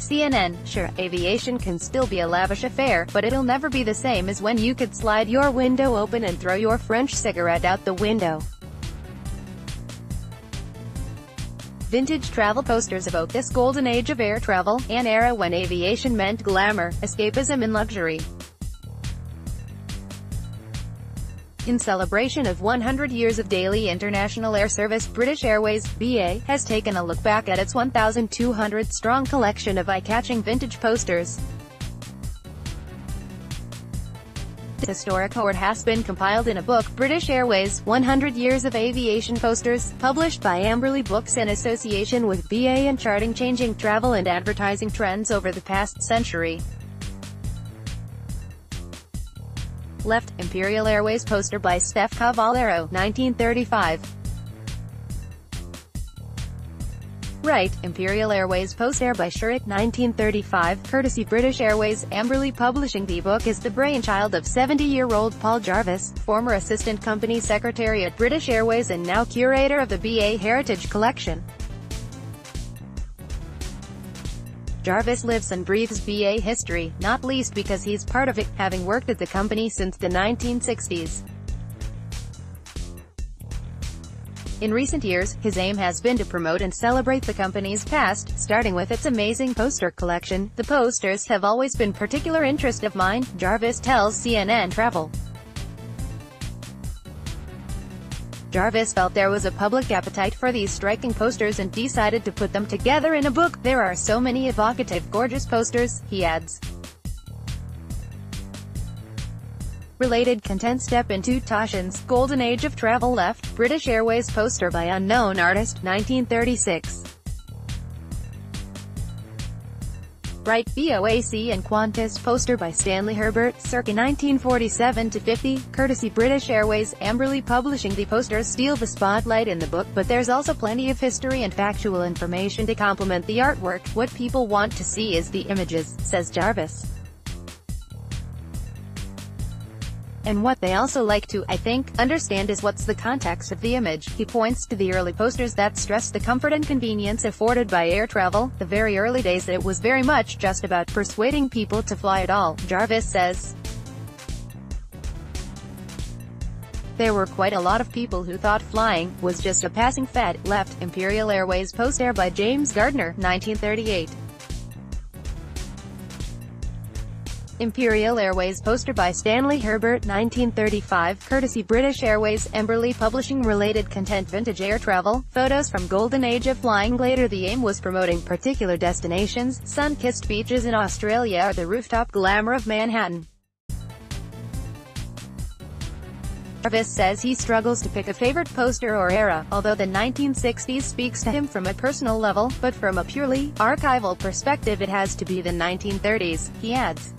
CNN, sure, aviation can still be a lavish affair, but it'll never be the same as when you could slide your window open and throw your French cigarette out the window. Vintage travel posters evoke this golden age of air travel, an era when aviation meant glamour, escapism and luxury. In celebration of 100 years of daily international air service, British Airways, BA, has taken a look back at its 1,200-strong collection of eye-catching vintage posters. This historic hoard has been compiled in a book, British Airways, 100 Years of Aviation Posters, published by Amberley Books in association with BA and charting changing travel and advertising trends over the past century. Left, Imperial Airways poster by Steph Cavallero, 1935. Right, Imperial Airways poster by Shurik, 1935, courtesy British Airways. Amberley Publishing. The book is the brainchild of 70-year-old Paul Jarvis, former assistant company secretary at British Airways and now curator of the BA Heritage Collection. Jarvis lives and breathes BA history, not least because he's part of it, having worked at the company since the 1960s. In recent years, his aim has been to promote and celebrate the company's past, starting with its amazing poster collection. The posters have always been particular interest of mine, Jarvis tells CNN Travel. Jarvis felt there was a public appetite for these striking posters and decided to put them together in a book. There are so many evocative, gorgeous posters, he adds. Related content. Step into Toshin's Golden Age of Travel. Left, British Airways poster by unknown artist, 1936. Right, BOAC and Qantas poster by Stanley Herbert, circa 1947-50, courtesy British Airways. Amberley Publishing. The posters steal the spotlight in the book, but there's also plenty of history and factual information to complement the artwork. What people want to see is the images, says Jarvis. And what they also like to, I think, understand is what's the context of the image. He points to the early posters that stress the comfort and convenience afforded by air travel. The very early days, it was very much just about persuading people to fly at all, Jarvis says. There were quite a lot of people who thought flying was just a passing fad. Left, Imperial Airways poster by James Gardner, 1938. Imperial Airways poster by Stanley Herbert, 1935, courtesy British Airways. Amberley Publishing. Related content. Vintage air travel, photos from golden age of flying. Later the aim was promoting particular destinations, sun-kissed beaches in Australia or the rooftop glamour of Manhattan. Jarvis says he struggles to pick a favorite poster or era, although the 1960s speaks to him from a personal level, but from a purely archival perspective it has to be the 1930s, he adds.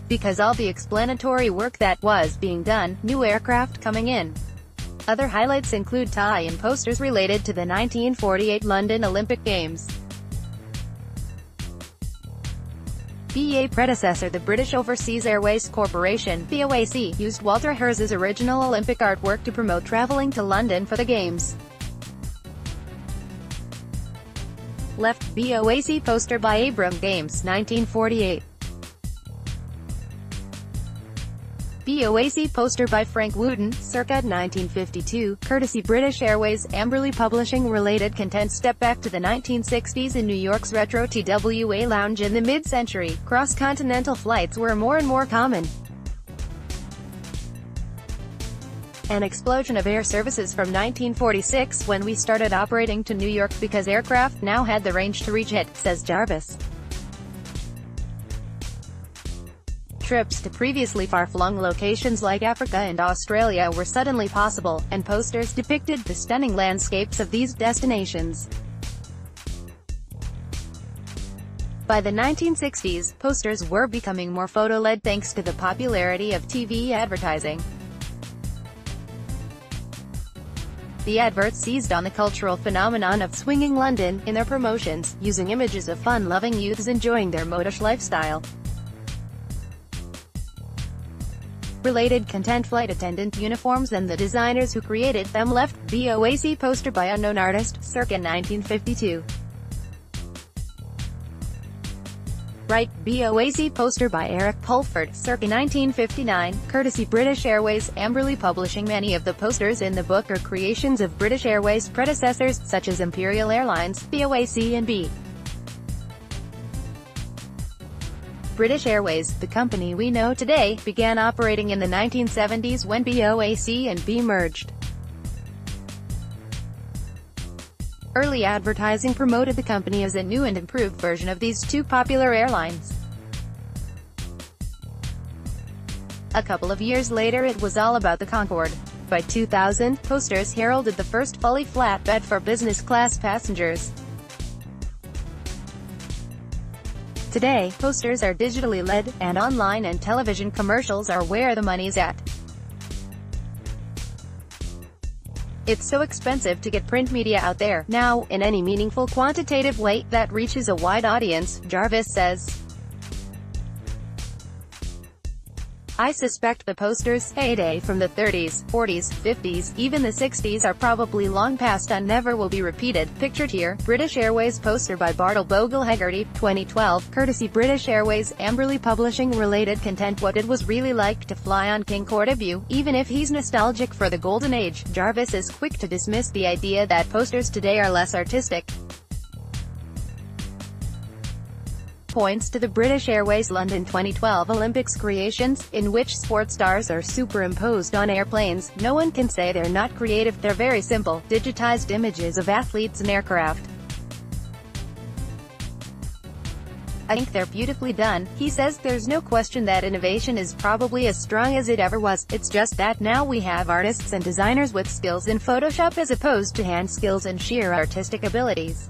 Because all the explanatory work that was being done, new aircraft coming in. Other highlights include tie-in posters related to the 1948 London Olympic Games. BA predecessor, the British Overseas Airways Corporation, BOAC, used Walter Herz's original Olympic artwork to promote travelling to London for the Games. Left, BOAC poster by Abram Games, 1948. BOAC poster by Frank Wooten, circa 1952, courtesy British Airways. Amberley Publishing. Related content. Step back to the 1960s in New York's retro TWA lounge. In the mid-century, cross-continental flights were more and more common. An explosion of air services from 1946 when we started operating to New York because aircraft now had the range to reach it, says Jarvis. Trips to previously far-flung locations like Africa and Australia were suddenly possible, and posters depicted the stunning landscapes of these destinations. By the 1960s, posters were becoming more photo-led thanks to the popularity of TV advertising. The adverts seized on the cultural phenomenon of swinging London in their promotions, using images of fun-loving youths enjoying their modish lifestyle. Related content. Flight attendant uniforms and the designers who created them. Left, BOAC poster by unknown artist, circa 1952. Right, BOAC poster by Eric Pulford, circa 1959, courtesy British Airways, Amberley Publishing. Many of the posters in the book are creations of British Airways predecessors, such as Imperial Airlines, BOAC and B. British Airways, the company we know today, began operating in the 1970s when BOAC and B merged. Early advertising promoted the company as a new and improved version of these two popular airlines. A couple of years later it was all about the Concorde. By 2000, posters heralded the first fully flatbed for business class passengers. Today, posters are digitally led, and online and television commercials are where the money's at. It's so expensive to get print media out there now, in any meaningful quantitative way, that reaches a wide audience, Jarvis says. I suspect the posters' heyday from the 30s, 40s, 50s, even the 60s are probably long past and never will be repeated. Pictured here, British Airways poster by Bartle Bogle Hegarty, 2012, courtesy British Airways, Amberley Publishing. Related content: what it was really like to fly on Concorde View. Even if he's nostalgic for the golden age, Jarvis is quick to dismiss the idea that posters today are less artistic. Points to the British Airways London 2012 Olympics creations, in which sports stars are superimposed on airplanes. No one can say they're not creative, they're very simple, digitized images of athletes and aircraft. I think they're beautifully done. He says there's no question that innovation is probably as strong as it ever was, it's just that now we have artists and designers with skills in Photoshop as opposed to hand skills and sheer artistic abilities.